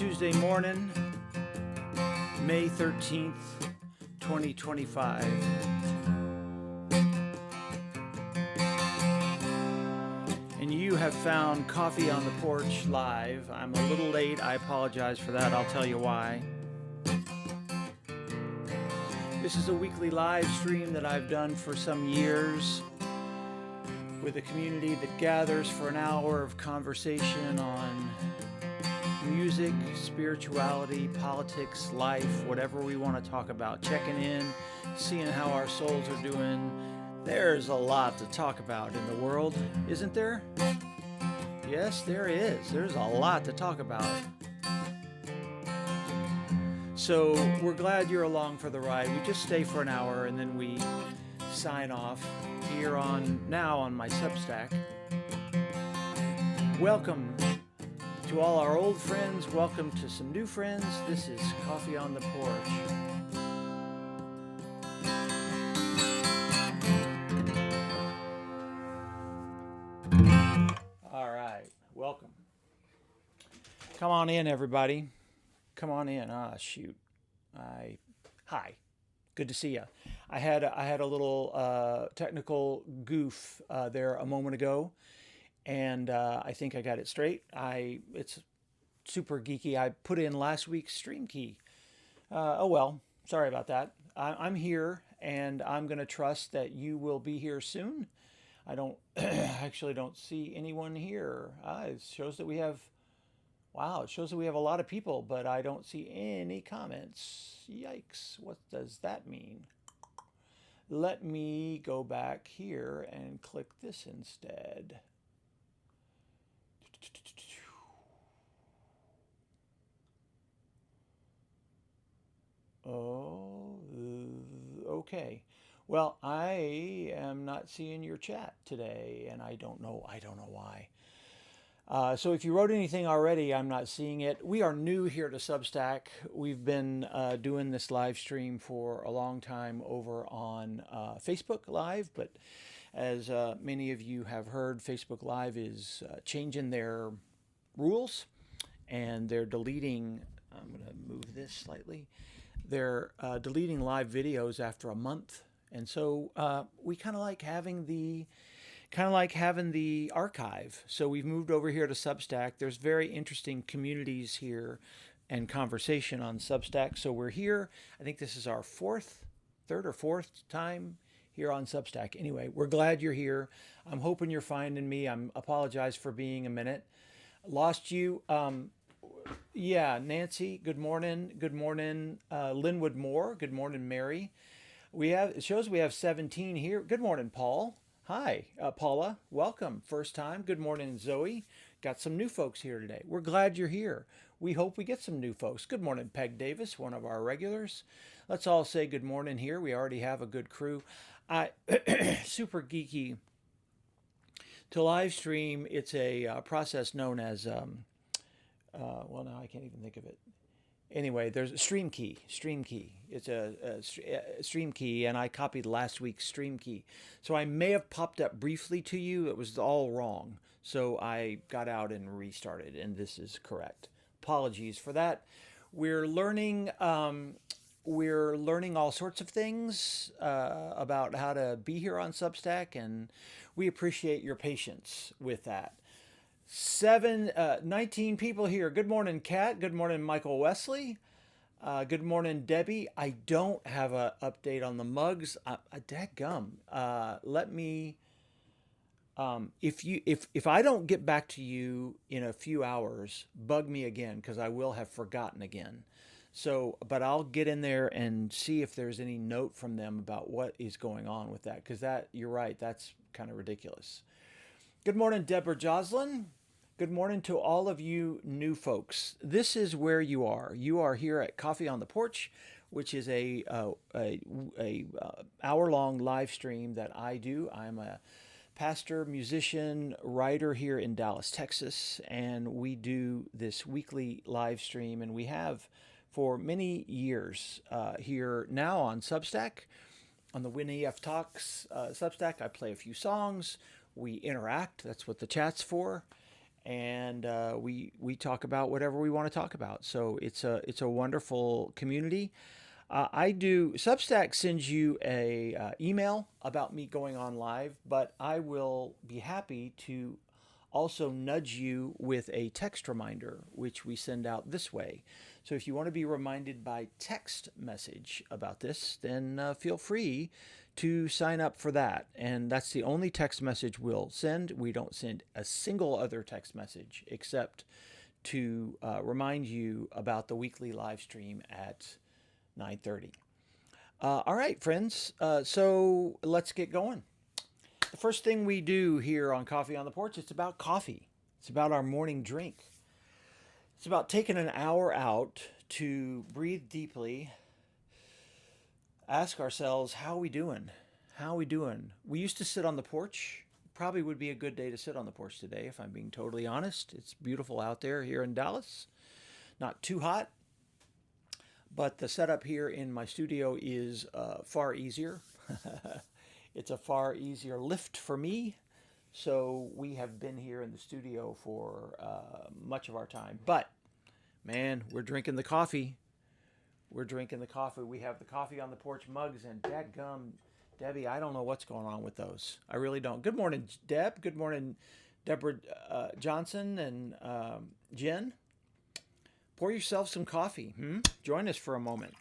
Tuesday morning, May 13th, 2025. And you have found Coffee on the Porch live. I'm a little late. I apologize for that. I'll tell you why. This is a weekly live stream that I've done for some years with a community that gathers for an hour of conversation on music, spirituality, politics, life, whatever we want to talk about. Checking in, seeing how our souls are doing. There's a lot to talk about in the world, isn't there? Yes, there is. There's a lot to talk about. So we're glad you're along for the ride. We just stay for an hour and then we sign off here on my Substack. Welcome to all our old friends. Welcome to some new friends. This is Coffee on the Porch. All right, welcome. Come on in, everybody. Come on in. Shoot. Hi. Good to see you. I had a little technical goof there a moment ago, and I think I got it straight. It's super geeky. I put in last week's stream key. Oh well, sorry about that. I'm here, and I'm going to trust that you will be here soon. I don't actually don't see anyone here. It shows that we have. Wow, it shows that we have a lot of people, but I don't see any comments. Yikes, what does that mean? Let me go back here and click this instead. Oh, okay. Well, I am not seeing your chat today, and I don't know why. So if you wrote anything already, I'm not seeing it. We are new here to Substack. We've been doing this live stream for a long time over on Facebook Live, but as many of you have heard, Facebook Live is changing their rules, and they're deleting, I'm going to move this slightly, they're deleting live videos after a month. And so we kind of like having the archive. So we've moved over here to Substack. There's very interesting communities here and conversation on Substack. So we're here. I think this is our third or fourth time here on Substack. Anyway, we're glad you're here. I'm hoping you're finding me. Apologize for being a minute. Lost you. Yeah, Nancy, good morning. Good morning, Linwood Moore. Good morning, Mary. It shows we have 17 here. Good morning, Paul. Hi, Paula. Welcome. First time. Good morning, Zoe. Got some new folks here today. We're glad you're here. We hope we get some new folks. Good morning, Peg Davis, one of our regulars. Let's all say good morning here. We already have a good crew. Super geeky. To live stream, it's a process known as, well, now I can't even think of it. Anyway, there's a stream key. It's a stream key, and I copied last week's stream key. So I may have popped up briefly to you. It was all wrong. So I got out and restarted, and this is correct. Apologies for that. We're learning all sorts of things about how to be here on Substack, and we appreciate your patience with that. 19 people here. Good morning, Kat. Good morning, Michael Wesley. Good morning, Debbie. I don't have an update on the mugs. Dadgum. Let me. If I don't get back to you in a few hours, bug me again because I will have forgotten again. So, but I'll get in there and see if there's any note from them about what is going on with that, because you're right. That's kind of ridiculous. Good morning, Deborah Joslin. Good morning to all of you new folks. This is where you are. You are here at Coffee on the Porch, which is a hour-long live stream that I do. I'm a pastor, musician, writer here in Dallas, Texas, and we do this weekly live stream, and we have for many years here now on Substack, on the Winnie F. Talks Substack. I play a few songs. We interact. That's what the chat's for. and we talk about whatever we want to talk about. So it's a wonderful community. I do Substack sends you a email about me going on live, but I will be happy to also nudge you with a text reminder, which we send out this way. So if you want to be reminded by text message about this, then feel free to sign up for that. And that's the only text message we'll send. We don't send a single other text message except to remind you about the weekly live stream at 9:30. All right, friends. So let's get going. The first thing we do here on Coffee on the Porch, it's about coffee. It's about our morning drink. It's about taking an hour out to breathe deeply, ask ourselves, how are we doing? How are we doing? We used to sit on the porch. Probably would be a good day to sit on the porch today, if I'm being totally honest. It's beautiful out there here in Dallas. Not too hot, but the setup here in my studio is far easier. It's a far easier lift for me. So we have been here in the studio for much of our time. But, man, we're drinking the coffee. We're drinking the coffee. We have the coffee on the porch mugs, and dadgum, Debbie, I don't know what's going on with those. I really don't. Good morning, Deb. Good morning, Deborah Johnson and Jen. Pour yourself some coffee. Join us for a moment.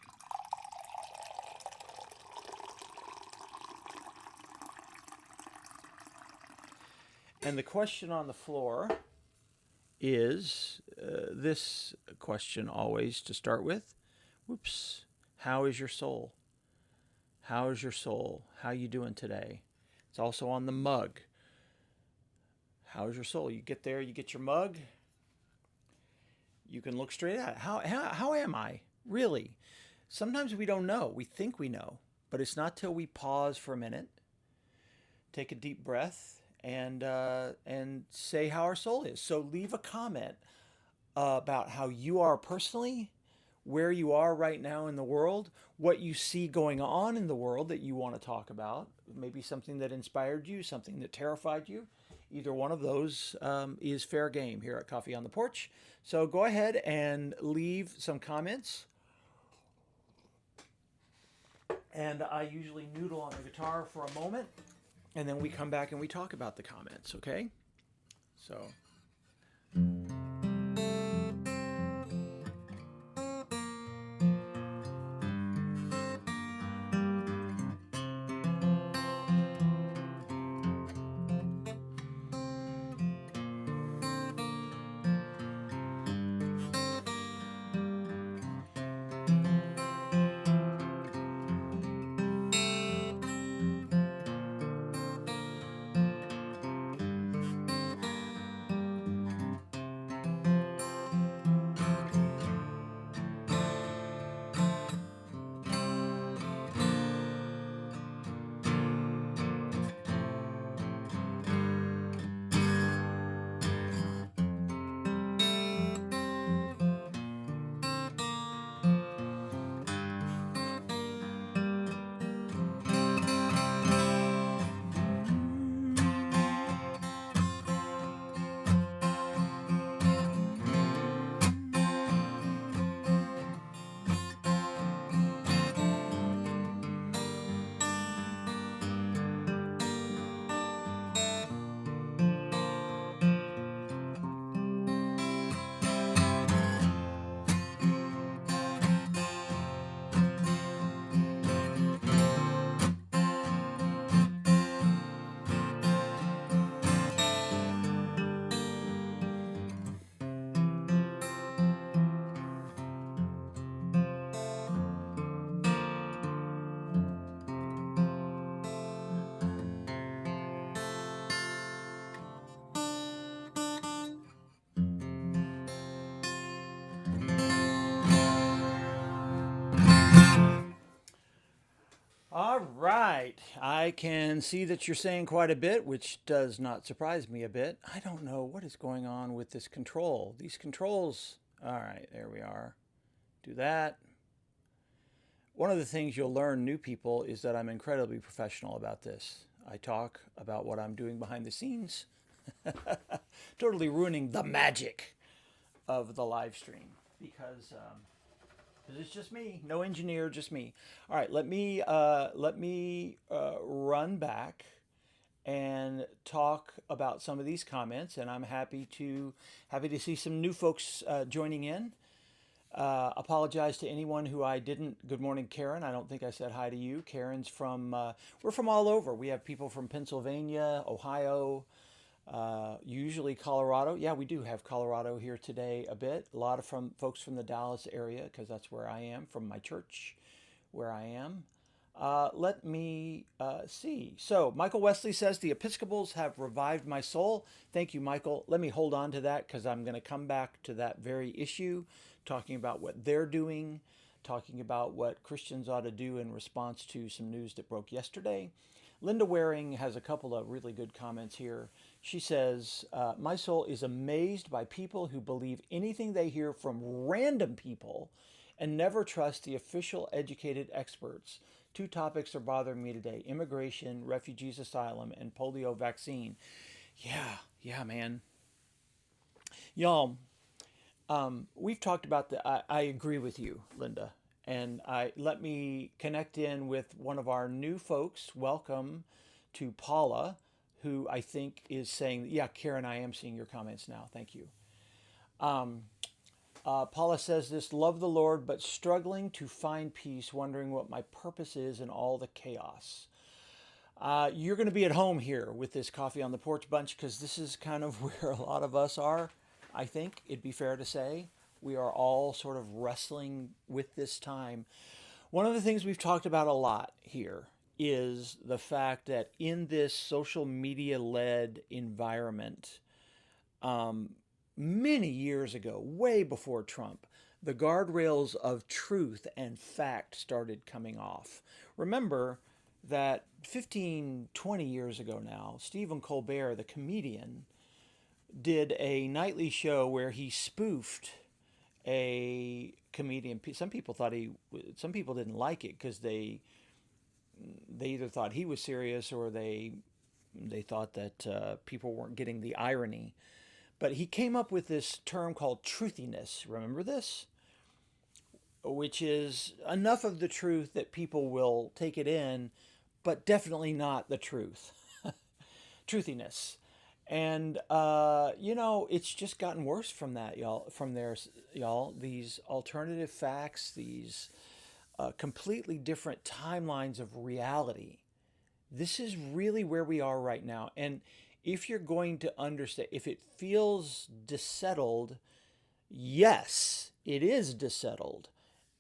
And the question on the floor is this question always to start with. Whoops. How is your soul? How is your soul? How you doing today? It's also on the mug. How is your soul? You get there, you get your mug. You can look straight at it. How am I? Really? Sometimes we don't know. We think we know. But it's not till we pause for a minute, take a deep breath, and say how our soul is. So leave a comment about how you are personally, where you are right now in the world, what you see going on in the world that you want to talk about, maybe something that inspired you, something that terrified you. Either one of those is fair game here at Coffee on the Porch. So go ahead and leave some comments. And I usually noodle on the guitar for a moment, and then we come back and we talk about the comments, okay? So... All right. I can see that you're saying quite a bit, which does not surprise me a bit. I don't know what is going on with this control. These controls. All right, there we are. Do that. One of the things you'll learn, new people, is that I'm incredibly professional about this. I talk about what I'm doing behind the scenes. Totally ruining the magic of the live stream because it's just me, no engineer, just me. All right, let me run back and talk about some of these comments, and I'm happy to see some new folks joining in. Apologize to anyone who I didn't. Good morning, Karen. I don't think I said hi to you. Karen's from, we're from all over. We have people from Pennsylvania, Ohio, usually Colorado. Yeah, we do have Colorado here today a bit. A lot of folks from the Dallas area because that's where I am, from my church where I am. Let me see. So, Michael Wesley says, the Episcopals have revived my soul. Thank you, Michael. Let me hold on to that because I'm going to come back to that very issue, talking about what they're doing, talking about what Christians ought to do in response to some news that broke yesterday. Linda Waring has a couple of really good comments here. She says, my soul is amazed by people who believe anything they hear from random people and never trust the official educated experts. Two topics are bothering me today: immigration, refugees asylum, and polio vaccine. Yeah, man. Y'all, we've talked about I agree with you, Linda. And let me connect in with one of our new folks. Welcome to Paula, who I think is saying, yeah, Karen, I am seeing your comments now. Thank you. Paula says this: love the Lord, but struggling to find peace, wondering what my purpose is in all the chaos. You're going to be at home here with this Coffee on the Porch bunch because this is kind of where a lot of us are, I think it'd be fair to say. We are all sort of wrestling with this time. One of the things we've talked about a lot here is the fact that in this social media led environment, many years ago, way before Trump, the guardrails of truth and fact started coming off. Remember that 15, 20 years ago now, Stephen Colbert, the comedian, did a nightly show where he spoofed a comedian. Some people didn't like it because they either thought he was serious or they thought that people weren't getting the irony. But he came up with this term called truthiness. Remember this? Which is enough of the truth that people will take it in, but definitely not the truth. Truthiness. And it's just gotten worse from that, y'all. From there, y'all, these alternative facts, these completely different timelines of reality. This is really where we are right now. And if you're going to understand, if it feels dissettled, yes, it is dissettled.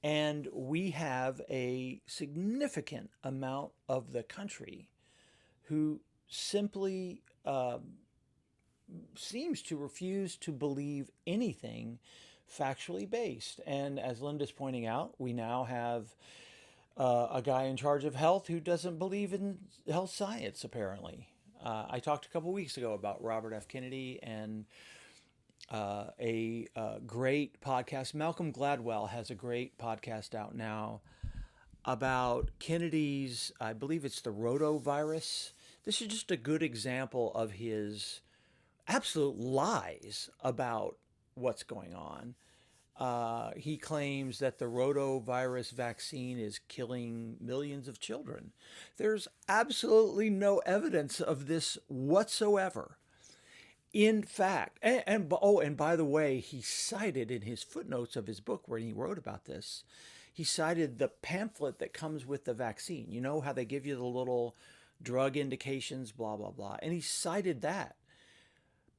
And we have a significant amount of the country who simply seems to refuse to believe anything factually based. And as Linda's pointing out, we now have a guy in charge of health who doesn't believe in health science, apparently. I talked a couple weeks ago about Robert F. Kennedy and a great podcast. Malcolm Gladwell has a great podcast out now about Kennedy's, I believe it's the rotavirus. This is just a good example of his absolute lies about what's going on. He claims that the rotavirus vaccine is killing millions of children. There's absolutely no evidence of this whatsoever. In fact, and by the way, he cited in his footnotes of his book where he wrote about this, he cited the pamphlet that comes with the vaccine. You know how they give you the little drug indications, blah, blah, blah. And he cited that.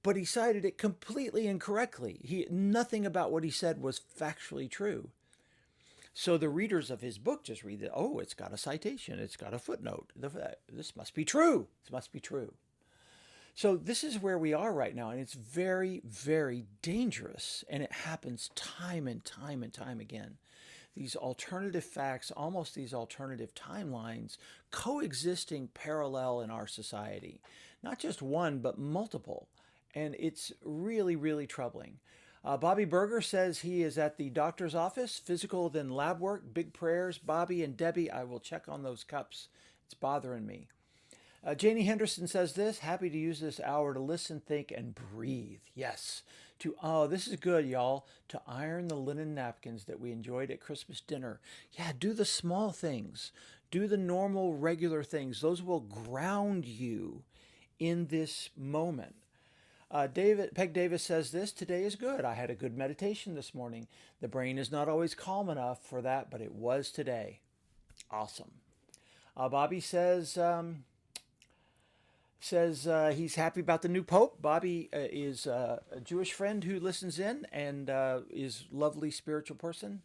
But he cited it completely incorrectly. Nothing about what he said was factually true. So the readers of his book just read that, oh, it's got a citation, it's got a footnote. This must be true. This must be true. So this is where we are right now, and it's very, very dangerous, and it happens time and time and time again. These alternative facts, almost these alternative timelines, coexisting parallel in our society. Not just one, but multiple. And it's really, really troubling. Bobby Berger says he is at the doctor's office, physical then lab work, big prayers. Bobby and Debbie, I will check on those cups. It's bothering me. Janie Henderson says this, happy to use this hour to listen, think, and breathe. Yes. Oh, this is good, y'all. To iron the linen napkins that we enjoyed at Christmas dinner. Yeah, do the small things. Do the normal, regular things. Those will ground you in this moment. Peg Davis says this, today is good. I had a good meditation this morning. The brain is not always calm enough for that, but it was today. Awesome. Bobby says he's happy about the new pope. Bobby is a Jewish friend who listens in and is a lovely spiritual person.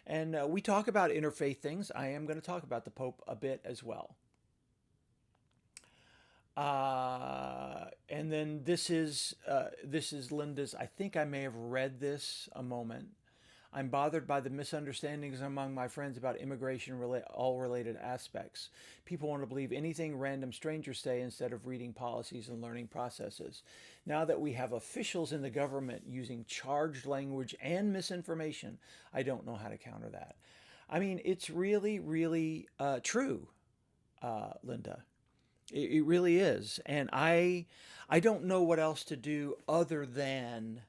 And we talk about interfaith things. I am going to talk about the pope a bit as well. And then this is Linda's. I think I may have read this a moment. I'm bothered by the misunderstandings among my friends about immigration, all related aspects. People want to believe anything random strangers say instead of reading policies and learning processes. Now that we have officials in the government using charged language and misinformation, I don't know how to counter that. I mean, it's really, really true, Linda. It really is. And I don't know what else to do other than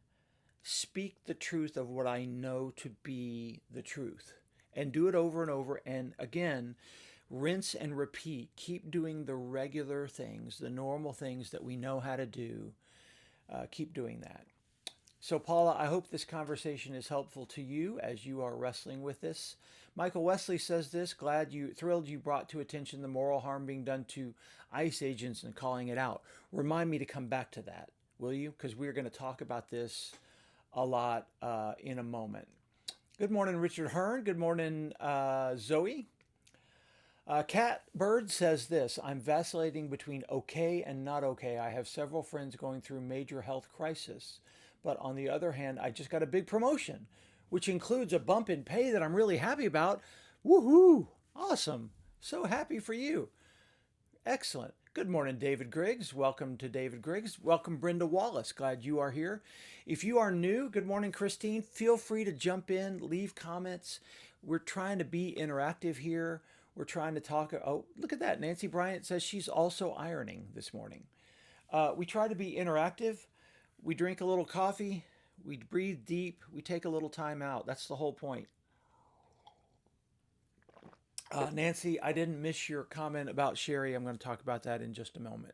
speak the truth of what I know to be the truth and do it over and over. And again, rinse and repeat. Keep doing the regular things, the normal things that we know how to do. Keep doing that. So Paula, I hope this conversation is helpful to you as you are wrestling with this. Michael Wesley says this, thrilled you brought to attention the moral harm being done to ICE agents and calling it out. Remind me to come back to that, will you? Because we're going to talk about this a lot in a moment. Good morning, Richard Hearn. Good morning, Zoe. Cat Bird says this, I'm vacillating between okay and not okay. I have several friends going through major health crisis. But on the other hand, I just got a big promotion, which includes a bump in pay that I'm really happy about. Woohoo! Awesome. So happy for you. Excellent. Good morning, David Griggs. Welcome to David Griggs. Welcome, Brenda Wallace. Glad you are here. If you are new, good morning, Christine. Feel free to jump in, leave comments. We're trying to be interactive here. We're trying to talk. Oh, look at that. Nancy Bryant says she's also ironing this morning. We try to be interactive. We drink a little coffee. We breathe deep. We take a little time out. That's the whole point. Nancy, I didn't miss your comment about Sherry. I'm going to talk about that in just a moment.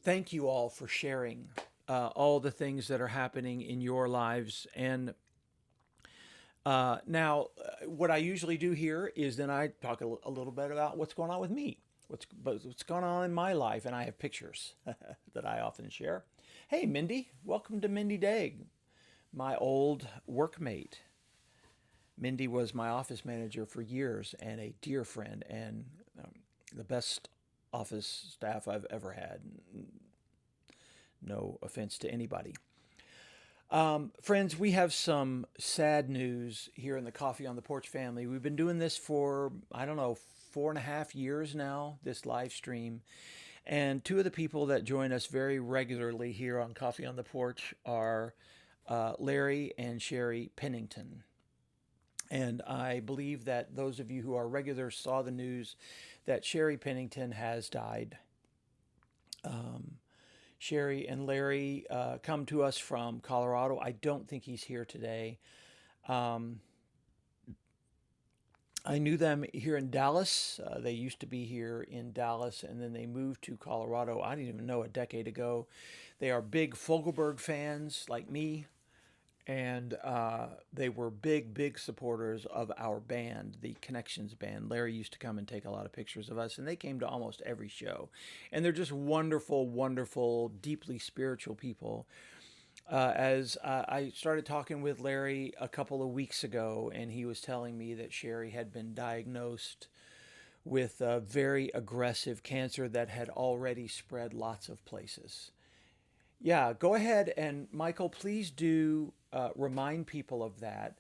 Thank you all for sharing all the things that are happening in your lives. And now, what I usually do here is then I talk a little bit about what's going on with me, what's going on in my life. And I have pictures that I often share. Hey, Mindy. Welcome to Mindy Daig, my old workmate. Mindy was my office manager for years and a dear friend and the best office staff I've ever had. No offense to anybody. Friends, we have some sad news here in the Coffee on the Porch family. We've been doing this for, 4.5 years now, this live stream. And two of the people that join us very regularly here on Coffee on the Porch are Larry and Sherry Pennington. And I believe that those of you who are regulars saw the news that Sherry Pennington has died. Sherry and Larry come to us from Colorado. I don't think he's here today. I knew them here in Dallas. They used to be here in Dallas, and then they moved to Colorado, I didn't even know, a decade ago. They are big Fogelberg fans like me. And they were big supporters of our band, the Connections Band. Larry used to come and take a lot of pictures of us, and they came to almost every show. And they're just wonderful, deeply spiritual people. As I started talking with Larry a couple of weeks ago, and he was telling me that Sherry had been diagnosed with a very aggressive cancer that had already spread lots of places. Yeah, go ahead and Michael, please do remind people of that.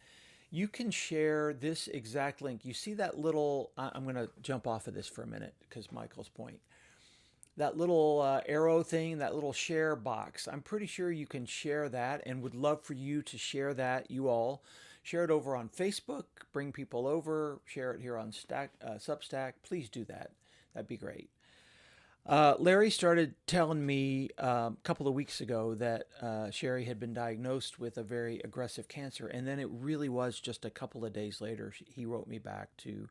You can share this exact link. You see that little, I'm going to jump off of this for a minute because Michael's point. That little arrow thing, that little share box, I'm pretty sure you can share that and would love for you to share that, you all. Share it over on Facebook, bring people over, share it here on Substack. Please do that. That'd be great. Larry started telling me a couple of weeks ago that Sherry had been diagnosed with a very aggressive cancer. And then it really was just a couple of days later, he wrote me back to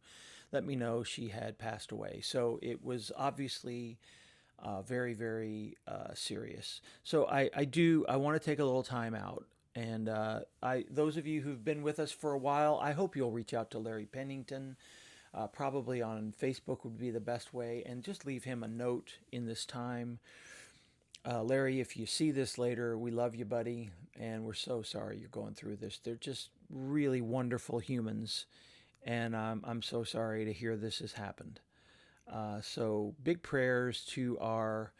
let me know she had passed away. So it was obviously very, very serious. So I want to take a little time out. And those of you who've been with us for a while, I hope you'll reach out to Larry Pennington. Probably on Facebook would be the best way, and just leave him a note in this time. Larry, if you see this later, we love you, buddy, and we're so sorry you're going through this. They're just really wonderful humans, and I'm so sorry to hear this has happened. So big prayers to our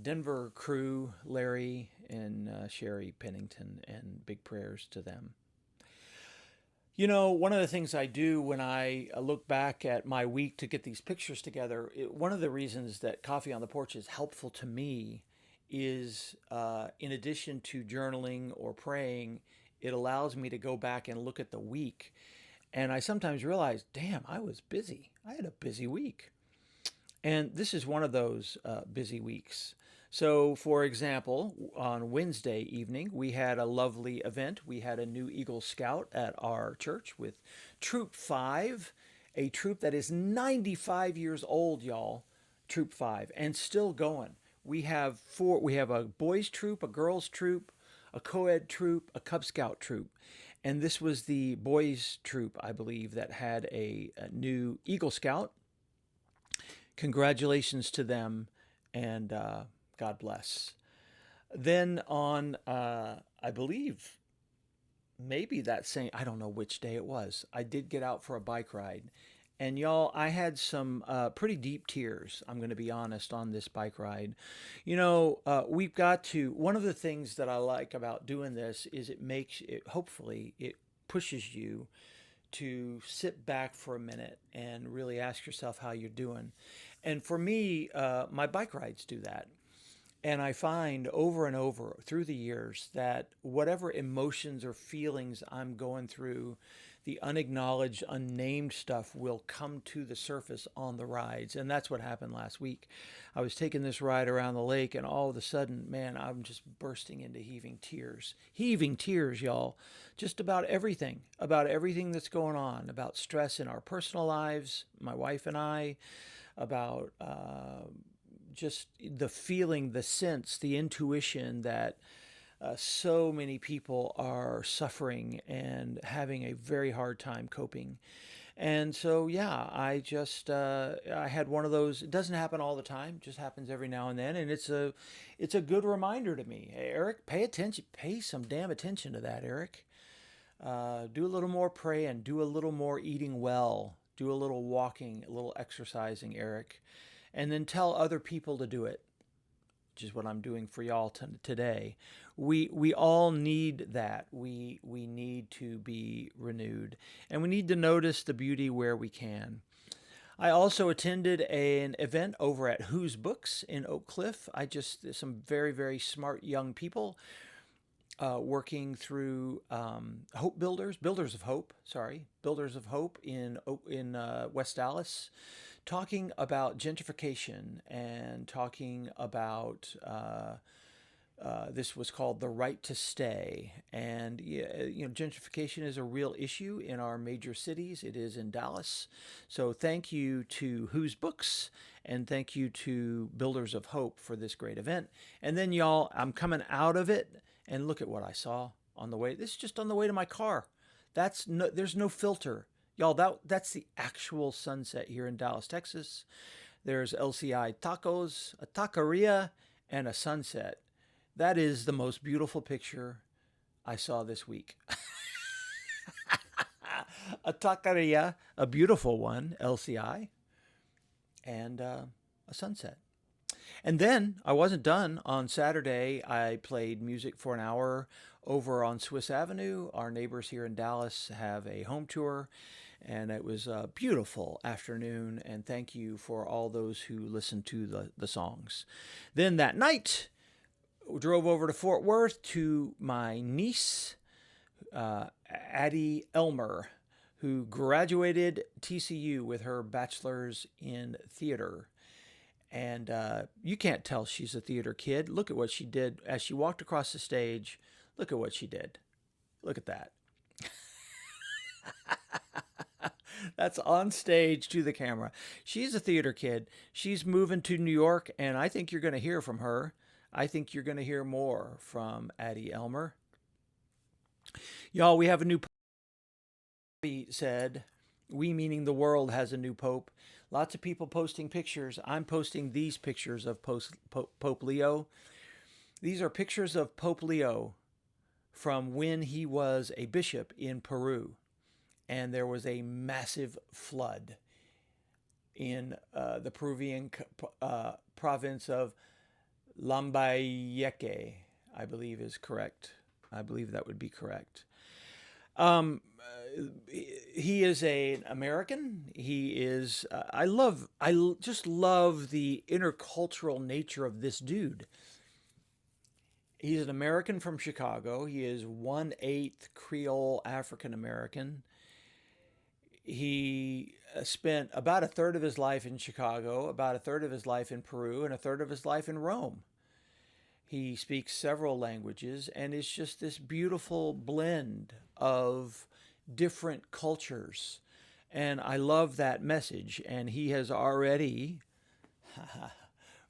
Denver crew, Larry and Sherry Pennington, and big prayers to them. You know, one of the things I do when I look back at my week to get these pictures together, one of the reasons that Coffee on the Porch is helpful to me is, in addition to journaling or praying, it allows me to go back and look at the week. And I sometimes realize, damn, I was busy. I had a busy week. And this is one of those busy weeks. So, for example, on Wednesday evening, we had a lovely event. We had a new Eagle Scout at our church with Troop 5, a troop that is 95 years old, y'all. Troop 5, and still going. We have a boys troop, a girls troop, a co-ed troop, a Cub Scout troop. And this was the boys troop, I believe, that had a new Eagle Scout. Congratulations to them, and God bless. Then on, I believe, maybe that same, I don't know which day it was, I did get out for a bike ride. And y'all, I had some pretty deep tears, I'm going to be honest, on this bike ride. You know, we've got to, one of the things that I like about doing this is it makes it, hopefully, it pushes you to sit back for a minute and really ask yourself how you're doing. And for me, my bike rides do that. And I find over and over through the years that whatever emotions or feelings I'm going through, the unacknowledged, unnamed stuff will come to the surface on the rides. And that's what happened last week. I was taking this ride around the lake, and all of a sudden, man, I'm just bursting into heaving tears. Heaving tears, y'all. Just about everything that's going on, about stress in our personal lives, my wife and I, about just the feeling, the sense, the intuition that so many people are suffering and having a very hard time coping. And so, yeah, I had one of those. It doesn't happen all the time; just happens every now and then, and it's a good reminder to me. Hey, Eric, pay attention, pay some damn attention to that, Eric. Do a little more praying, do a little more eating well, do a little walking, a little exercising, Eric, and then tell other people to do it, which is what I'm doing for y'all today. We all need that. We need to be renewed, and we need to notice the beauty where we can. I also attended an event over at Who's Books in Oak Cliff. Some very, very smart young people working through Builders of Hope, sorry, Builders of Hope in West Dallas, talking about gentrification and talking about this was called the right to stay. And yeah, you know, gentrification is a real issue in our major cities. It is in Dallas. So thank you to Who's Books and thank you to Builders of Hope for this great event. And then y'all, I'm coming out of it and look at what I saw on the way. This is just on the way to my car. There's no filter. Y'all, that's the actual sunset here in Dallas, Texas. There's LCI tacos, a taqueria, and a sunset. That is the most beautiful picture I saw this week. A taqueria, a beautiful one, LCI, and a sunset. And then I wasn't done. On Saturday, I played music for an hour over on Swiss Avenue. Our neighbors here in Dallas have a home tour, and it was a beautiful afternoon. And thank you for all those who listened to the songs. Then that night, we drove over to Fort Worth to my niece, Addie Elmer, who graduated TCU with her bachelor's in theater. And you can't tell she's a theater kid. Look at what she did as she walked across the stage. Look at what she did. Look at that. That's on stage to the camera. She's a theater kid. She's moving to New York, and I think you're going to hear from her. I think you're going to hear more from Addie Elmer. Y'all, we have a new pope. He said, we meaning the world has a new pope. Lots of people posting pictures. I'm posting these pictures of Pope Leo. These are pictures of Pope Leo from when he was a bishop in Peru. And there was a massive flood in the Peruvian province of Lambayeque, I believe is correct. I believe that would be correct. He is an American. He is. Just love the intercultural nature of this dude. He's an American from Chicago. He is 1/8 Creole African American. He spent about a third of his life in Chicago, about a third of his life in Peru, and a third of his life in Rome. He speaks several languages and is just this beautiful blend of different cultures. And I love that message. And he has already,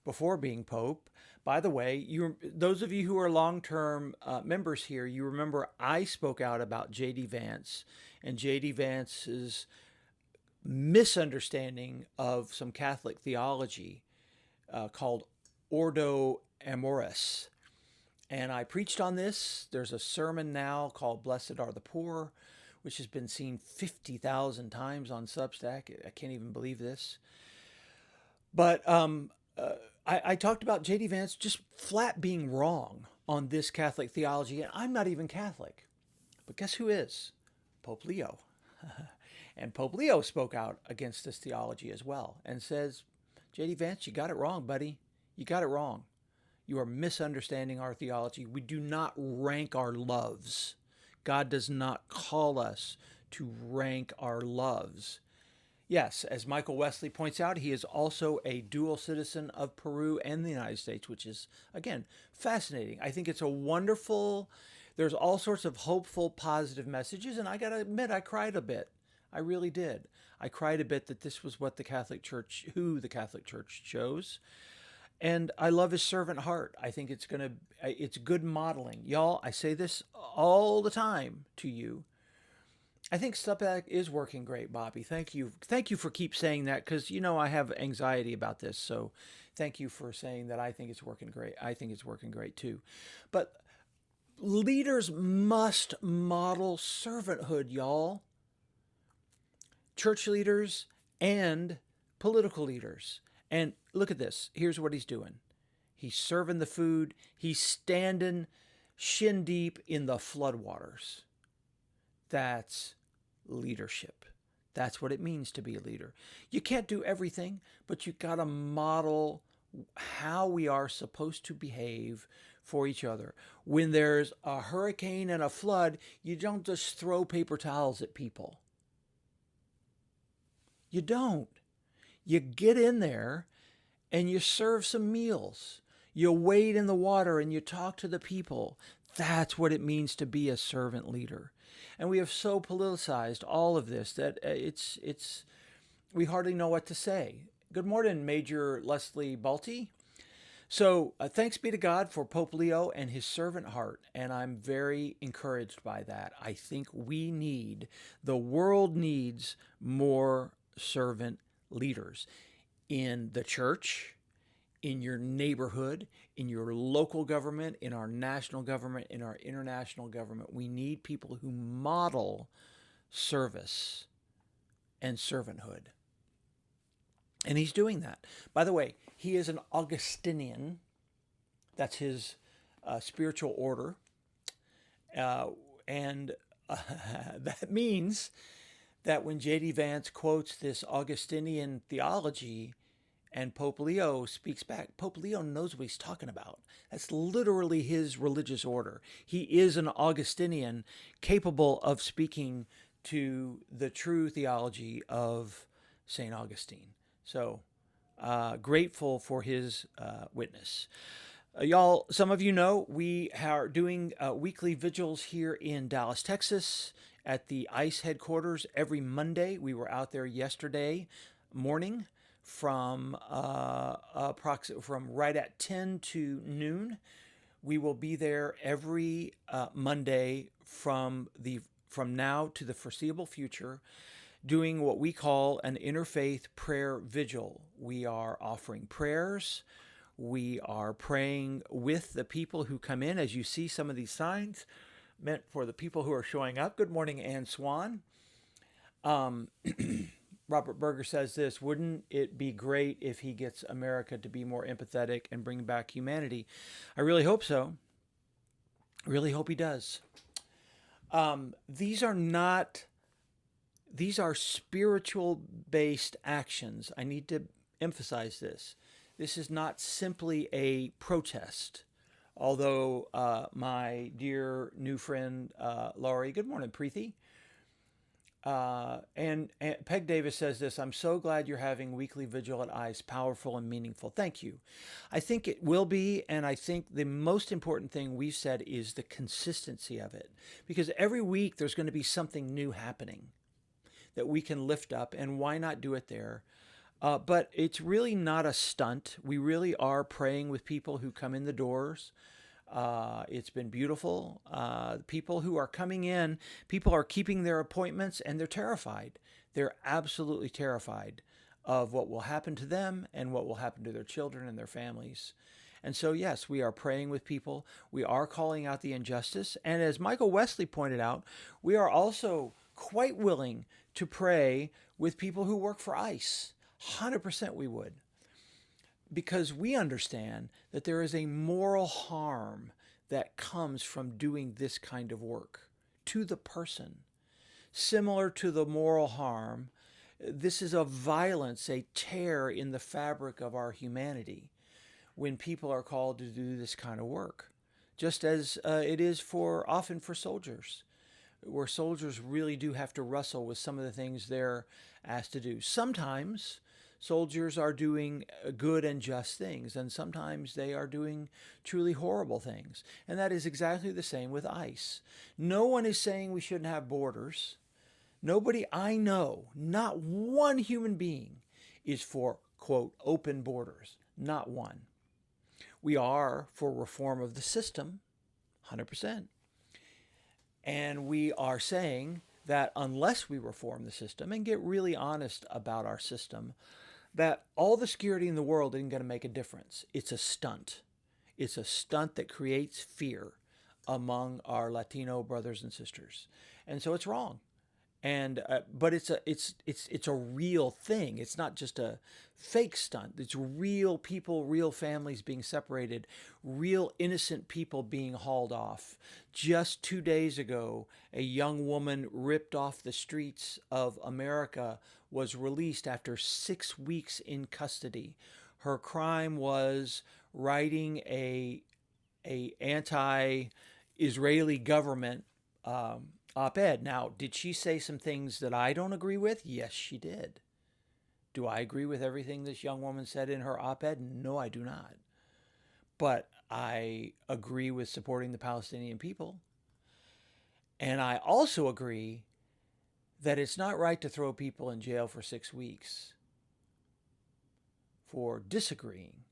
before being Pope, by the way, those of you who are long-term members here, you remember I spoke out about J.D. Vance and J.D. Vance's misunderstanding of some Catholic theology called Ordo Amoris. And I preached on this. There's a sermon now called Blessed Are the Poor, which has been seen 50,000 times on Substack. I can't even believe this. But I talked about J.D. Vance just flat being wrong on this Catholic theology. And I'm not even Catholic. But guess who is? Pope Leo. And Pope Leo spoke out against this theology as well and says, J.D. Vance, you got it wrong, buddy. You got it wrong. You are misunderstanding our theology. We do not rank our loves. God does not call us to rank our loves. Yes, as Michael Wesley points out, he is also a dual citizen of Peru and the United States, which is, again, fascinating. I think it's a wonderful, there's all sorts of hopeful, positive messages, and I got to admit, I cried a bit. I really did. I cried a bit that this was what the Catholic Church, who the Catholic Church chose. And I love his servant heart. I think it's good modeling. Y'all, I say this all the time to you. I think Substack is working great, Bobby. Thank you. Thank you for keep saying that because, I have anxiety about this. So thank you for saying that I think it's working great. I think it's working great too. But leaders must model servanthood, y'all. Church leaders and political leaders. And look at this. Here's what he's doing. He's serving the food. He's standing shin deep in the floodwaters. That's leadership. That's what it means to be a leader. You can't do everything, but you got to model how we are supposed to behave for each other. When there's a hurricane and a flood, you don't just throw paper towels at people. You don't. You get in there and you serve some meals. You wade in the water and you talk to the people. That's what it means to be a servant leader. And we have so politicized all of this that we hardly know what to say. Good morning, Major Leslie Balti. So thanks be to God for Pope Leo and his servant heart. And I'm very encouraged by that. I think the world needs more servant leaders in the church, in your neighborhood, in your local government, in our national government, in our international government. We need people who model service and servanthood. And he's doing that. By the way, he is an Augustinian. That's his spiritual order. And that means that when J.D. Vance quotes this Augustinian theology and Pope Leo speaks back, Pope Leo knows what he's talking about. That's literally his religious order. He is an Augustinian capable of speaking to the true theology of St. Augustine. So Grateful for his witness. Y'all, some of you know we are doing weekly vigils here in Dallas, Texas at the ICE headquarters every Monday. We were out there yesterday morning from from right at 10 to noon. We will be there every Monday from now to the foreseeable future, doing what we call an interfaith prayer vigil. We are offering prayers. We are praying with the people who come in. As you see, some of these signs meant for the people who are showing up. Good morning, Ann Swan. Robert Berger says this: wouldn't it be great if he gets America to be more empathetic and bring back humanity? I really hope so. I really hope he does. These are spiritual based actions. I need to emphasize this. This is not simply a protest. Although my dear new friend Laurie, good morning, Preeti. And Peg Davis says this: I'm so glad you're having weekly vigil at ICE, powerful and meaningful. Thank you. I think it will be, and I think the most important thing we've said is the consistency of it. Because every week there's going to be something new happening that we can lift up, and why not do it there? But it's really not a stunt. We really are praying with people who come in the doors. It's been beautiful. People who are coming in, people are keeping their appointments, and they're terrified. They're absolutely terrified of what will happen to them and what will happen to their children and their families. And so, yes, we are praying with people. We are calling out the injustice. And as Michael Wesley pointed out, we are also quite willing to pray with people who work for ICE. 100% we would. Because we understand that there is a moral harm that comes from doing this kind of work to the person. Similar to the moral harm, this is a violence, a tear in the fabric of our humanity when people are called to do this kind of work. Just as it is often for soldiers, where soldiers really do have to wrestle with some of the things they're asked to do. Sometimes soldiers are doing good and just things, and sometimes they are doing truly horrible things. And that is exactly the same with ICE. No one is saying we shouldn't have borders. Nobody I know, not one human being, is for, quote, open borders. Not one. We are for reform of the system, 100%. And we are saying that unless we reform the system and get really honest about our system, that all the security in the world isn't going to make a difference. It's a stunt. It's a stunt that creates fear among our Latino brothers and sisters. And so it's wrong. And but it's a real thing. It's not just a fake stunt. It's real people, real families being separated, real innocent people being hauled off. Just 2 days ago, a young woman ripped off the streets of America was released after 6 weeks in custody. Her crime was writing a anti-Israeli government op-ed. Now, did she say some things that I don't agree with? Yes, she did. Do I agree with everything this young woman said in her op-ed? No, I do not. But I agree with supporting the Palestinian people. And I also agree that it's not right to throw people in jail for 6 weeks for disagreeing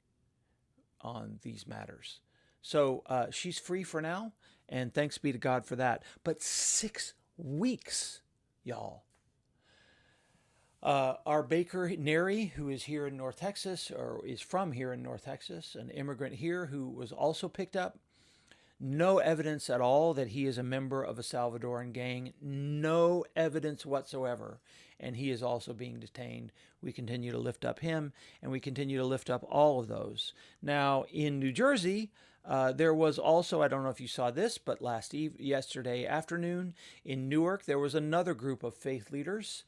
on these matters. So she's free for now, and thanks be to God for that. But 6 weeks, y'all. Our baker, Neri, who is here in North Texas, or is from here in North Texas, an immigrant here who was also picked up. No evidence at all that he is a member of a Salvadoran gang. No evidence whatsoever. And he is also being detained. We continue to lift up him, and we continue to lift up all of those. Now, in New Jersey, there was also, I don't know if you saw this, but yesterday afternoon in Newark, there was another group of faith leaders.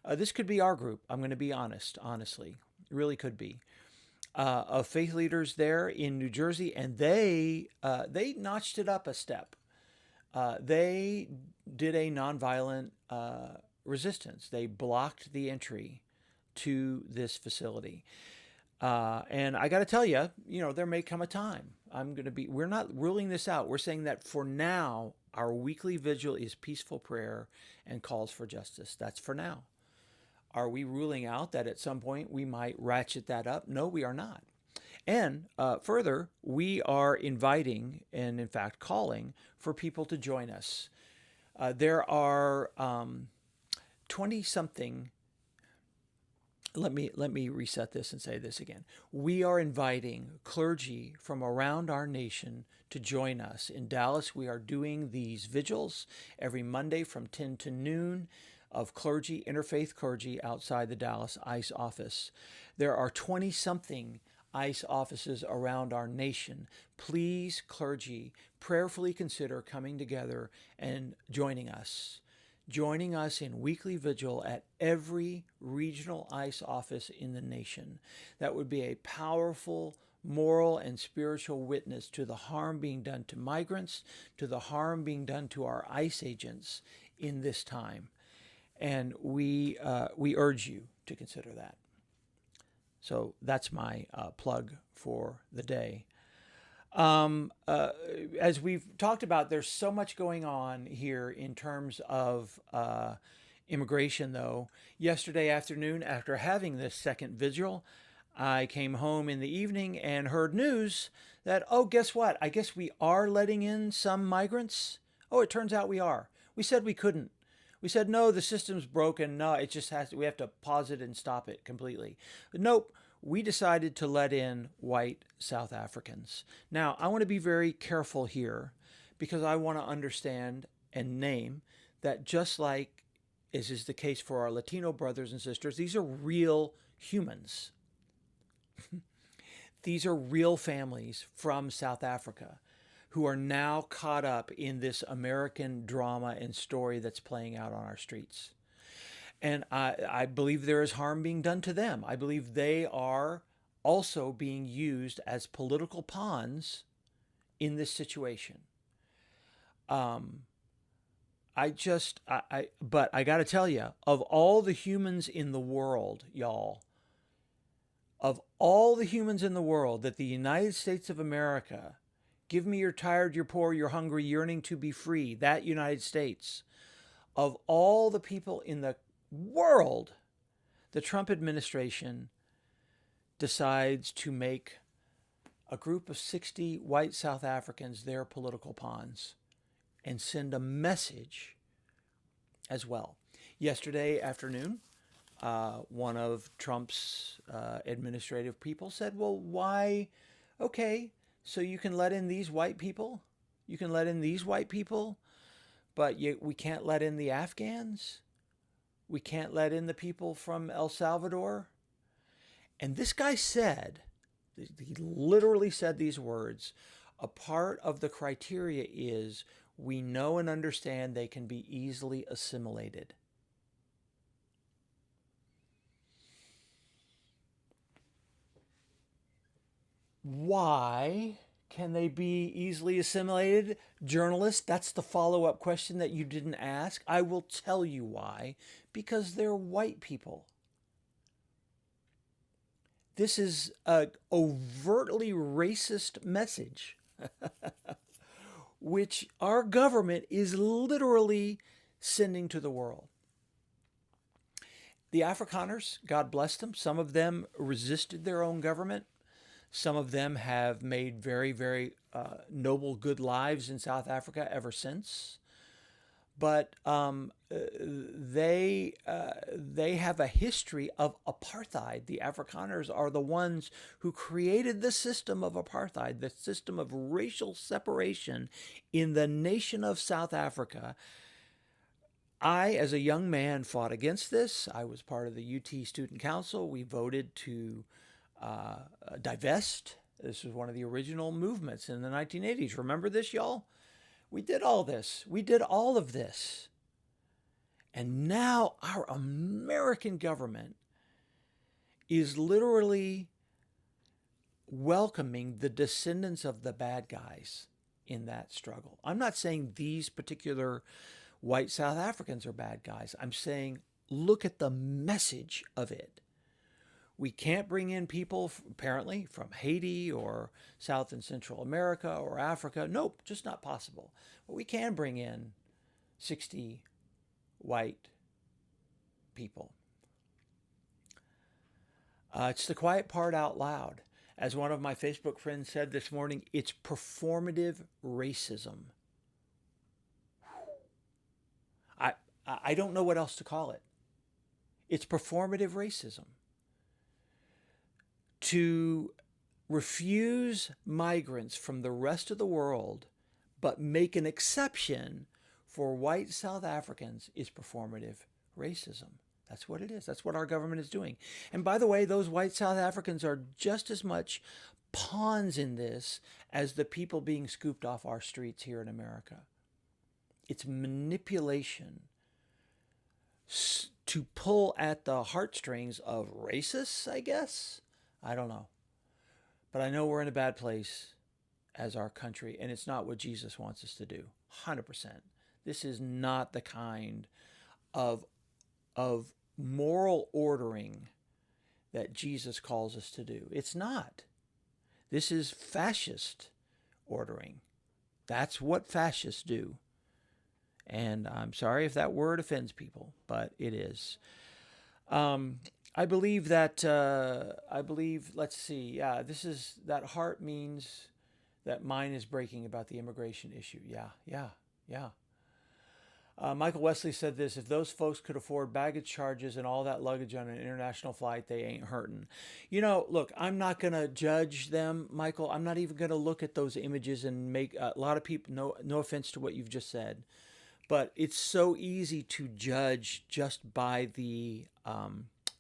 This could be our group. I'm going to be honestly. It really could be. Of faith leaders there in New Jersey, and they notched it up a step. They did a nonviolent resistance. They blocked the entry to this facility. And I got to tell you, there may come a time we're not ruling this out. We're saying that for now, our weekly vigil is peaceful prayer and calls for justice. That's for now. Are we ruling out that at some point we might ratchet that up? No, we are not. And further, we are inviting and, in fact, calling for people to join us. There are 20 something. Let me reset this and say this again. We are inviting clergy from around our nation to join us. In Dallas, we are doing these vigils every Monday from 10 to noon of clergy, interfaith clergy outside the Dallas ICE office. There are 20 something ICE offices around our nation. Please, clergy, prayerfully consider coming together and joining us. Joining us in weekly vigil at every regional ICE office in the nation. That would be a powerful moral and spiritual witness to the harm being done to migrants, to the harm being done to our ICE agents in this time. And we urge you to consider that. So that's my plug for the day. As we've talked about, there's so much going on here in terms of immigration, though. Yesterday afternoon, after having this second vigil, I came home in the evening and heard news that, oh, guess what? I guess we are letting in some migrants. Oh, it turns out we are. We said we couldn't. We said, no, the system's broken. No, it just has to, we have to pause it and stop it completely. But nope. We decided to let in white South Africans. Now, I want to be very careful here because I want to understand and name that just like as is the case for our Latino brothers and sisters, these are real humans. These are real families from South Africa who are now caught up in this American drama and story that's playing out on our streets. And I believe there is harm being done to them. I believe they are also being used as political pawns in this situation. But I got to tell you, of all the humans in the world, y'all, of all the humans in the world that the United States of America, give me you're tired, you're poor, you're hungry, yearning to be free, that United States, of all the people in the world, the Trump administration decides to make a group of 60 white South Africans their political pawns and send a message as well. Yesterday afternoon, one of Trump's administrative people said, well, why? Okay, so you can let in these white people? You can let in these white people, but we can't let in the Afghans? We can't let in the people from El Salvador? And this guy said, he literally said these words, a part of the criteria is we know and understand they can be easily assimilated. Why can they be easily assimilated? Journalist, that's the follow-up question that you didn't ask. I will tell you why. Because they're white people. This is an overtly racist message, which our government is literally sending to the world. The Afrikaners, God bless them, some of them resisted their own government. Some of them have made very, very noble, good lives in South Africa ever since. But they have a history of apartheid. The Afrikaners are the ones who created the system of apartheid, the system of racial separation in the nation of South Africa. I, as a young man, fought against this. I was part of the UT Student Council. We voted to divest. This was one of the original movements in the 1980s. Remember this, y'all? We did all this. We did all of this. And now our American government is literally welcoming the descendants of the bad guys in that struggle. I'm not saying these particular white South Africans are bad guys. I'm saying look at the message of it. We can't bring in people, apparently, from Haiti or South and Central America or Africa. Nope, just not possible. But we can bring in 60 white people. It's the quiet part out loud. As one of my Facebook friends said this morning, it's performative racism. I don't know what else to call it. It's performative racism. To refuse migrants from the rest of the world, but make an exception for white South Africans is performative racism. That's what it is. That's what our government is doing. And by the way, those white South Africans are just as much pawns in this as the people being scooped off our streets here in America. It's manipulation to pull at the heartstrings of racists, I guess. I don't know. But I know we're in a bad place as our country, and it's not what Jesus wants us to do. 100%. This is not the kind of moral ordering that Jesus calls us to do. It's not. This is fascist ordering. That's what fascists do. And I'm sorry if that word offends people, but it is. I believe that, let's see, yeah, that heart means that mine is breaking about the immigration issue. Yeah. Michael Wesley said this: if those folks could afford baggage charges and all that luggage on an international flight, they ain't hurting. Look, I'm not going to judge them, Michael. I'm not even going to look at those images and make a lot of people, no offense to what you've just said, but it's so easy to judge just by the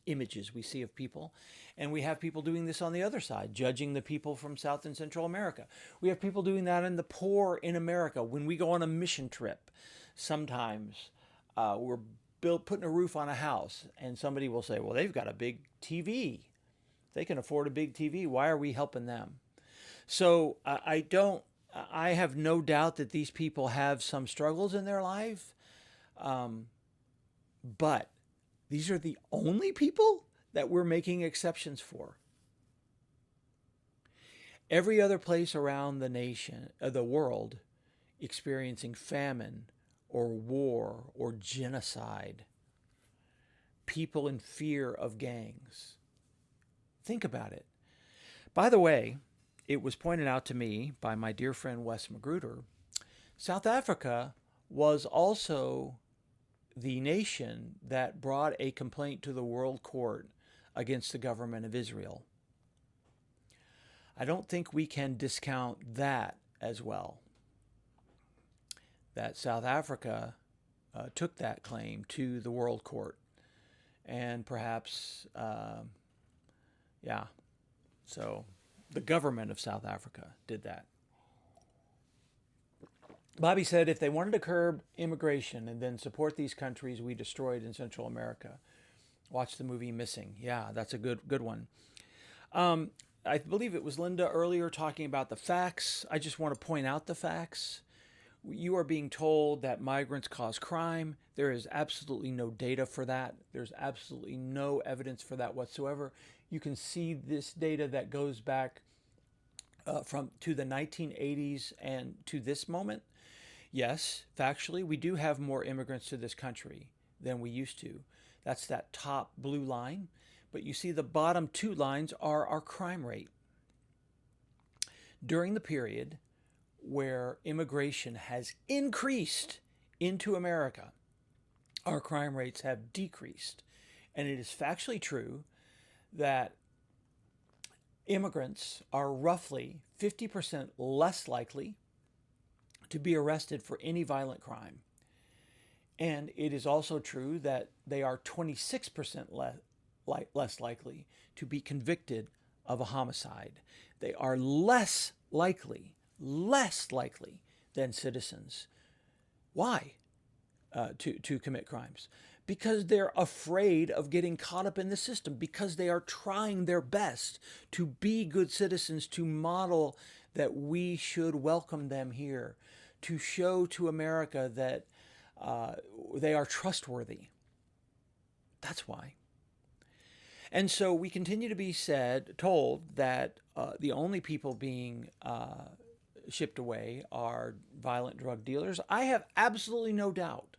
images we see of people. And we have people doing this on the other side, judging the people from South and Central America. We have people doing that in the poor in America. When we go on a mission trip, sometimes we're putting a roof on a house, and somebody will say, well, they've got a big TV. They can afford a big TV. Why are we helping them? So I have no doubt that these people have some struggles in their life. But these are the only people that we're making exceptions for. Every other place around the world, experiencing famine or war or genocide, people in fear of gangs. Think about it. By the way, it was pointed out to me by my dear friend Wes Magruder, South Africa was also the nation that brought a complaint to the World Court against the government of Israel. I don't think we can discount that as well. That South Africa took that claim to the World Court. And perhaps, so the government of South Africa did that. Bobby said if they wanted to curb immigration and then support these countries we destroyed in Central America, watch the movie Missing. Yeah, that's a good one. I believe it was Linda earlier talking about the facts. I just want to point out the facts. You are being told that migrants cause crime. There is absolutely no data for that. There's absolutely no evidence for that whatsoever. You can see this data that goes back to the 1980s and to this moment. Yes, factually, we do have more immigrants to this country than we used to. That's that top blue line. But you see the bottom two lines are our crime rate. During the period where immigration has increased into America, our crime rates have decreased. And it is factually true that immigrants are roughly 50% less likely to be arrested for any violent crime. And it is also true that they are 26% less likely to be convicted of a homicide. They are less likely than citizens. Why? To commit crimes. Because they're afraid of getting caught up in the system, because they are trying their best to be good citizens, to model that we should welcome them here, to show to America that they are trustworthy. That's why. And so we continue to be told that the only people being shipped away are violent drug dealers. I have absolutely no doubt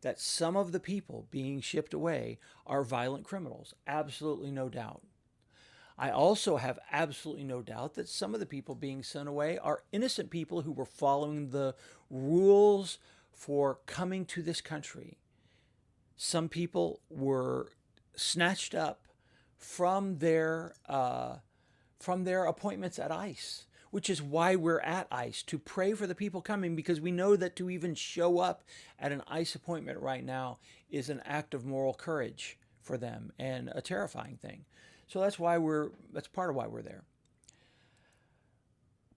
that some of the people being shipped away are violent criminals. Absolutely no doubt. I also have absolutely no doubt that some of the people being sent away are innocent people who were following the rules for coming to this country. Some people were snatched up from their appointments at ICE, which is why we're at ICE, to pray for the people coming, because we know that to even show up at an ICE appointment right now is an act of moral courage for them and a terrifying thing. So that's part of why we're there.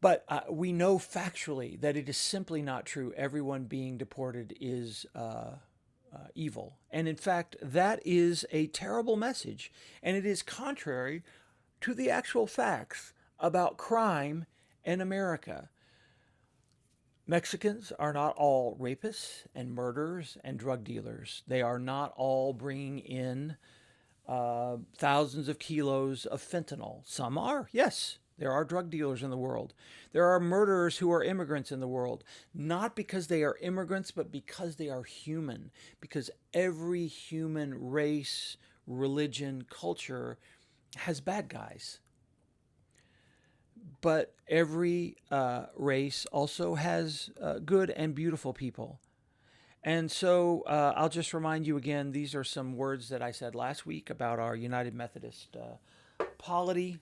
But we know factually that it is simply not true. Everyone being deported is evil. And in fact, that is a terrible message. And it is contrary to the actual facts about crime in America. Mexicans are not all rapists and murderers and drug dealers. They are not all bringing in thousands of kilos of fentanyl. Some are, yes. There are drug dealers in the world. There are murderers who are immigrants in the world, not because they are immigrants, but because they are human. Because every human race, religion, culture has bad guys. But every race also has good and beautiful people. And so I'll just remind you again, these are some words that I said last week about our United Methodist polity.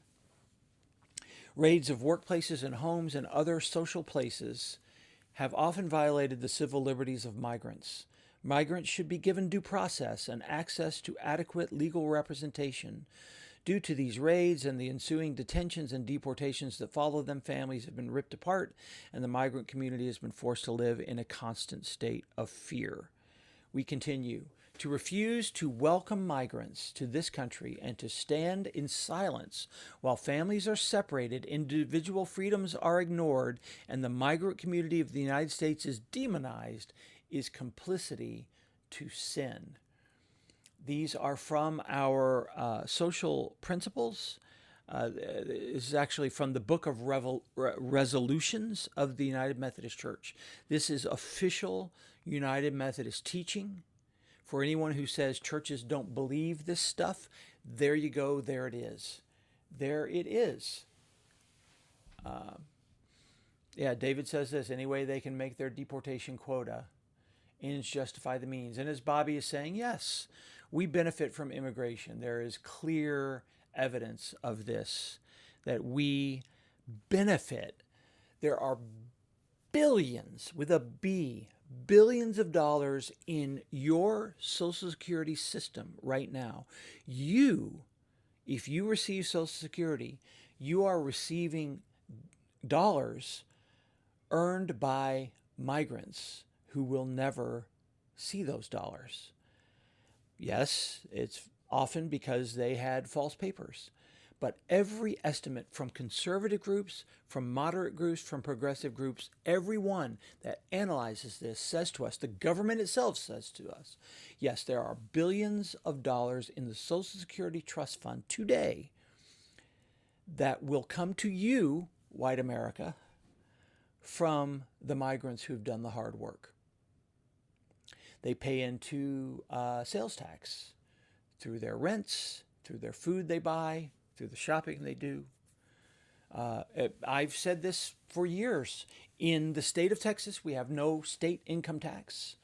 Raids of workplaces and homes and other social places have often violated the civil liberties of migrants. Migrants should be given due process and access to adequate legal representation. Due to these raids and the ensuing detentions and deportations that follow them, families have been ripped apart, and the migrant community has been forced to live in a constant state of fear. We continue to refuse to welcome migrants to this country and to stand in silence while families are separated, individual freedoms are ignored, and the migrant community of the United States is demonized, is complicity to sin. These are from our social principles. This is actually from the Book of Resolutions of the United Methodist Church. This is official United Methodist teaching. For anyone who says churches don't believe this stuff, there you go, there it is. There it is. David says this, any way they can make their deportation quota, ends justify the means. And as Bobby is saying, yes, we benefit from immigration. There is clear evidence of this, that we benefit. There are billions, with a B, billions of dollars in your Social Security system right now. If you receive Social Security, you are receiving dollars earned by migrants who will never see those dollars. Yes, it's often because they had false papers. But every estimate from conservative groups, from moderate groups, from progressive groups, everyone that analyzes this says to us, the government itself says to us, yes, there are billions of dollars in the Social Security Trust Fund today that will come to you, white America, from the migrants who've done the hard work. They pay into sales tax through their rents, through their food they buy, through the shopping they do. I've said this for years. In the state of Texas, we have no state income tax.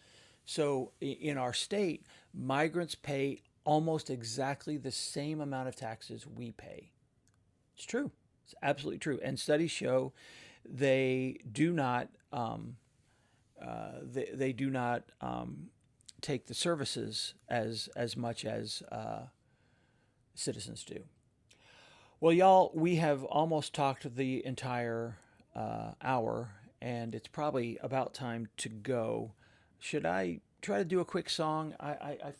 So in our state, migrants pay almost exactly the same amount of taxes we pay. It's true. It's absolutely true. And studies show they do not take the services as much as citizens do. Well, y'all, we have almost talked the entire hour, and it's probably about time to go. Should I try to do a quick song? I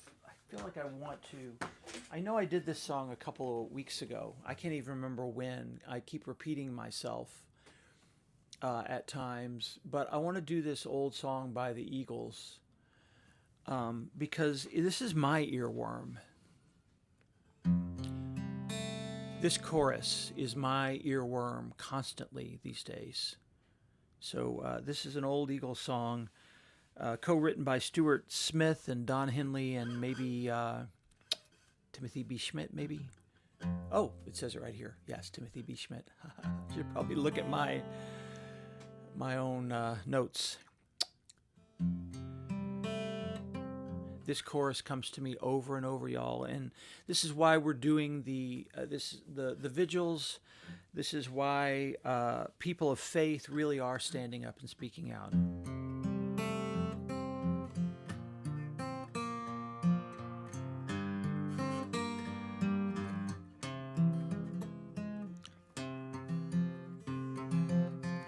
feel like I want to. I know I did this song a couple of weeks ago. I can't even remember when. I keep repeating myself at times, but I want to do this old song by the Eagles because this is my earworm. This chorus is my earworm constantly these days. So this is an old Eagles song, co-written by Stuart Smith and Don Henley and maybe Timothy B. Schmidt, maybe? Oh, it says it right here. Yes, Timothy B. Schmidt. Should probably look at my own notes. This chorus comes to me over and over, y'all, and this is why we're doing the vigils. This is why people of faith really are standing up and speaking out.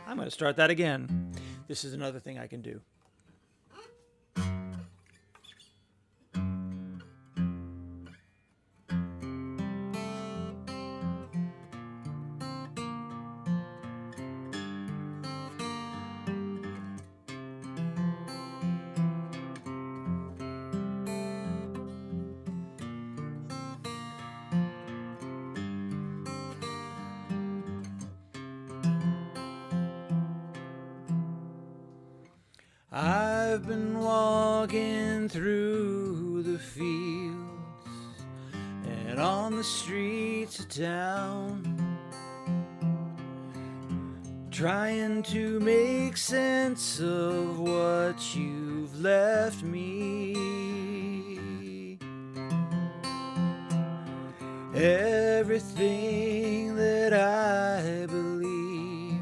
I'm going to start that again. This is another thing I can do. I've been walking through the fields and on the streets of town, trying to make sense of what you've left me. Everything that I believe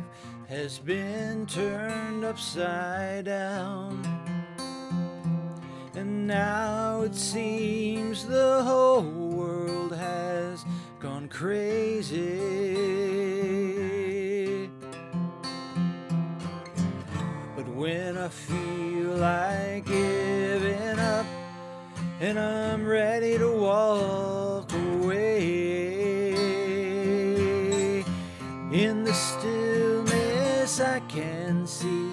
has been turned upside down, and now it seems the whole world has gone crazy. But when I feel like giving up and I'm ready to walk away, in the stillness I can see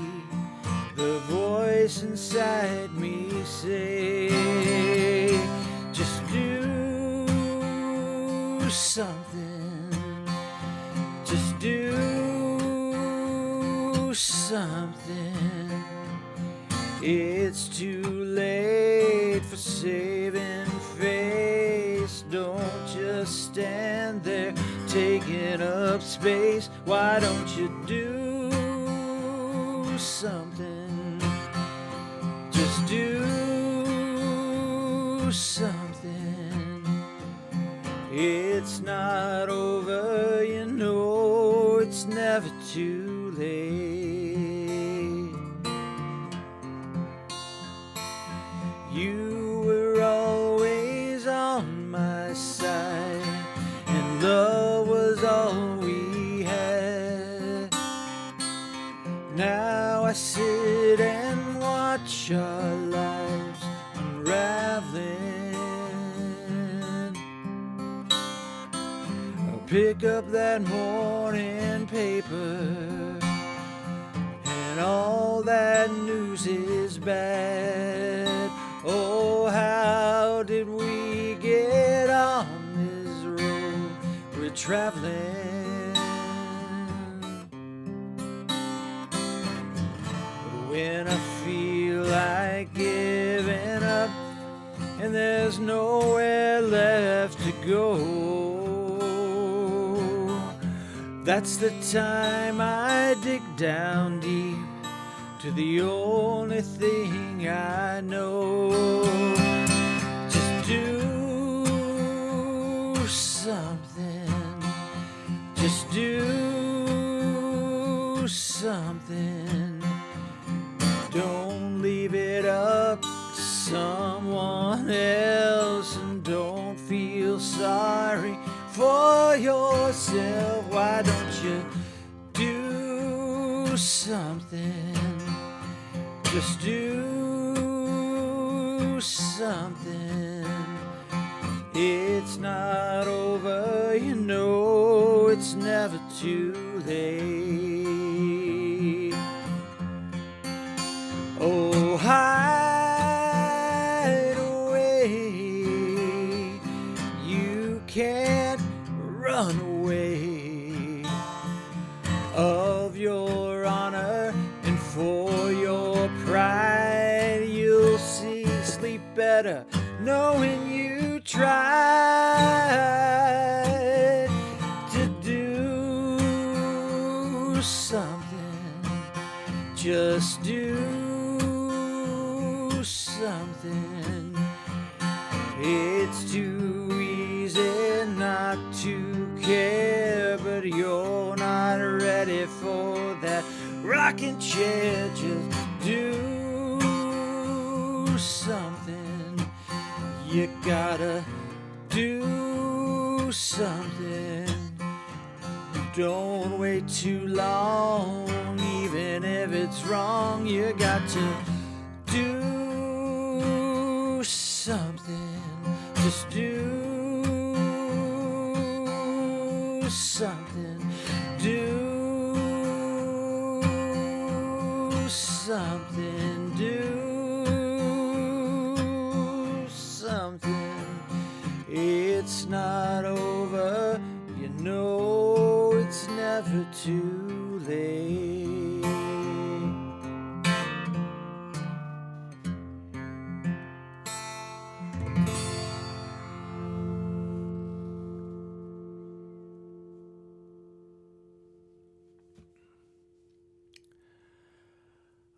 the voice inside me say, just do something, just do something. It's too late for saving face. Don't just stand there taking up space. Why don't you do something? Just do something. It's not over, you know it's never too late. You were always on my side, and love was all we had. Now I sit and watch our lives unraveling. I'll pick up that morning paper, and all that news is bad. Oh, how did we get on this road we're traveling? But when I feel like giving up and there's nowhere left to go, that's the time I dig down deep to the only thing I know. Just do something, just do something. Don't leave it up to someone else, and don't feel sorry for yourself. Why don't you do something? Just do something. It's not over, you know it's never too late. Oh, hide away, you can't run away. right. You'll see, sleep better knowing you tried to do something. Just do something. It's too easy not to care, but you're not ready for that rocking chair. Just do something. You gotta do something. Don't wait too long, even if it's wrong. You got to do something. Just do something. Do something. Do something. It's not over. You know it's never too late.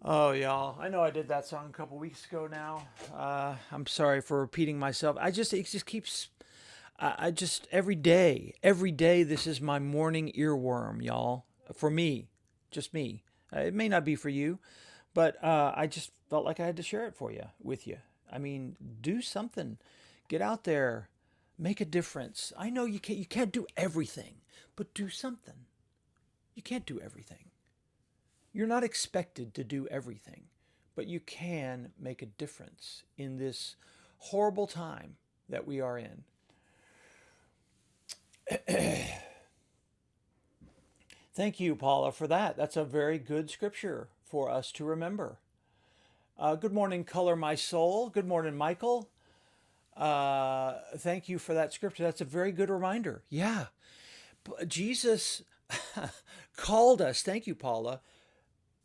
Oh, y'all, I know I did that song a couple weeks ago now. I'm sorry for repeating myself. It just keeps, I just, every day, this is my morning earworm, y'all. For me, just me. It may not be for you, but I just felt like I had to share it with you. I mean, do something. Get out there, make a difference. I know you can't do everything, but do something. You can't do everything. You're not expected to do everything, but you can make a difference in this horrible time that we are in. Thank you, Paula, for that. That's a very good scripture for us to remember. Good morning, Color My Soul. Good morning, Michael. Thank you for that scripture. That's a very good reminder. Yeah. Jesus called us, thank you, Paula,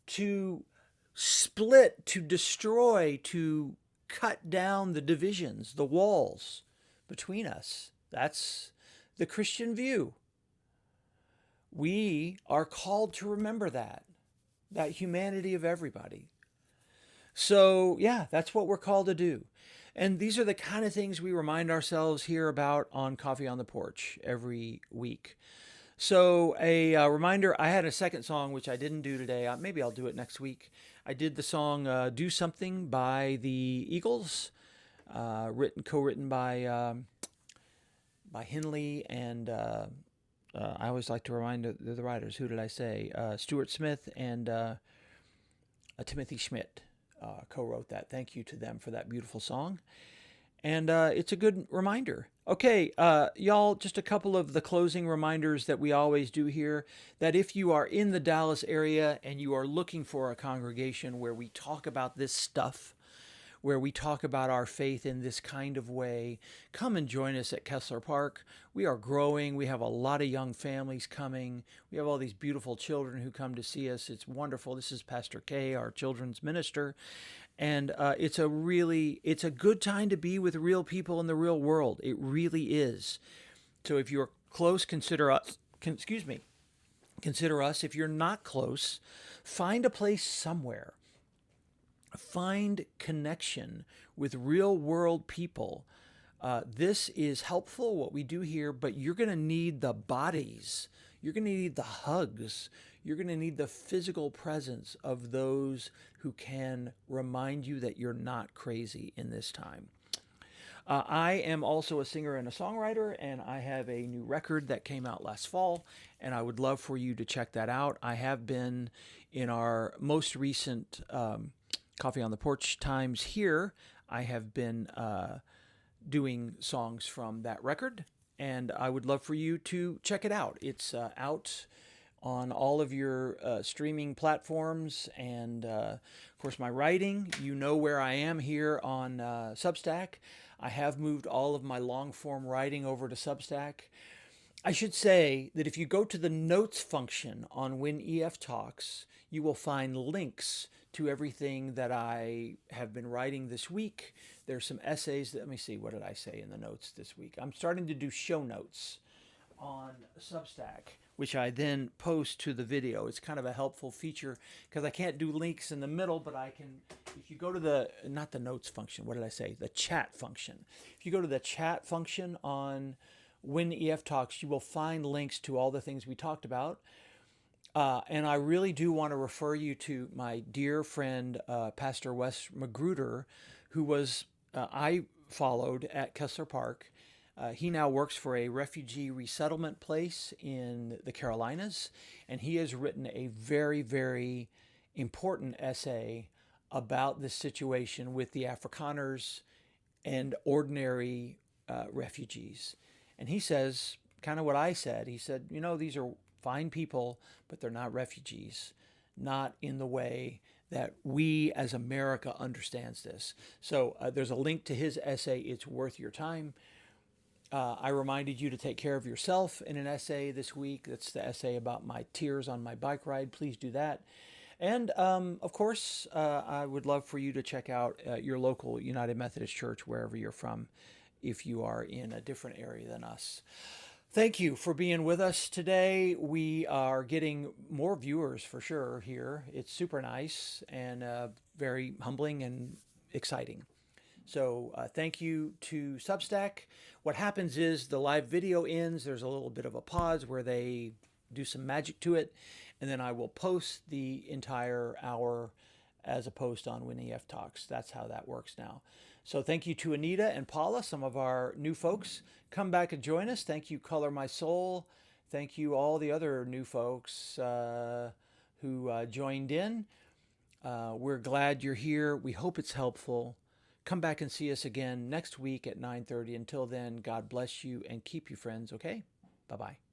to split, to destroy, to cut down the divisions, the walls between us. That's the Christian view. We are called to remember that humanity of everybody. So, yeah, that's what we're called to do. And these are the kind of things we remind ourselves here about on Coffee on the Porch every week. So a reminder, I had a second song, which I didn't do today. Maybe I'll do it next week. I did the song Do Something by the Eagles, co-written by Henley and I always like to remind the writers, who did I say? Stuart Smith and Timothy Schmidt co-wrote that. Thank you to them for that beautiful song. And it's a good reminder. Okay, y'all, just a couple of the closing reminders that we always do here, that if you are in the Dallas area and you are looking for a congregation where we talk about this stuff, where we talk about our faith in this kind of way, come and join us at Kessler Park. We are growing. We have a lot of young families coming. We have all these beautiful children who come to see us. It's wonderful. This is Pastor Kay, our children's minister. And it's a good time to be with real people in the real world. It really is. So if you're close, consider us. Consider us. If you're not close, find a place somewhere. Find connection with real world people. This is helpful, what we do here, but you're going to need the bodies. You're going to need the hugs. You're going to need the physical presence of those who can remind you that you're not crazy in this time. I am also a singer and a songwriter, and I have a new record that came out last fall, and I would love for you to check that out. I have been in our most recent Coffee on the Porch times here. I have been doing songs from that record, and I would love for you to check it out. It's out on all of your streaming platforms, and of course my writing, you know where I am here on Substack. I have moved all of my long form writing over to Substack. I should say that if you go to the notes function on When EF Talks, you will find links to everything that I have been writing this week. There's some essays. Let me see, what did I say in the notes this week? I'm starting to do show notes on Substack, which I then post to the video. It's kind of a helpful feature because I can't do links in the middle, but I can, if you go to the, not the notes function, what did I say? The chat function. If you go to the chat function on When EF Talks, you will find links to all the things we talked about. And I really do want to refer you to my dear friend, Pastor Wes Magruder, who was, I followed at Kessler Park. He now works for a refugee resettlement place in the Carolinas, and he has written a very, very important essay about the situation with the Afrikaners and ordinary refugees. And he says kind of what I said. He said, you know, these are fine people, but they're not refugees, not in the way that we as America understands this. So there's a link to his essay. It's worth your time. I reminded you to take care of yourself in an essay this week. That's the essay about my tears on my bike ride. Please do that. And of course, I would love for you to check out your local United Methodist Church, wherever you're from, if you are in a different area than us. Thank you for being with us today. We are getting more viewers for sure here. It's super nice and very humbling and exciting. So thank you to Substack. What happens is the live video ends. There's a little bit of a pause where they do some magic to it. And then I will post the entire hour as a post on When EF Talks. That's how that works now. So thank you to Anita and Paula, some of our new folks. Come back and join us. Thank you, Color My Soul. Thank you, all the other new folks who joined in. We're glad you're here. We hope it's helpful. Come back and see us again next week at 9:30. Until then, God bless you and keep you, friends, okay? Bye-bye.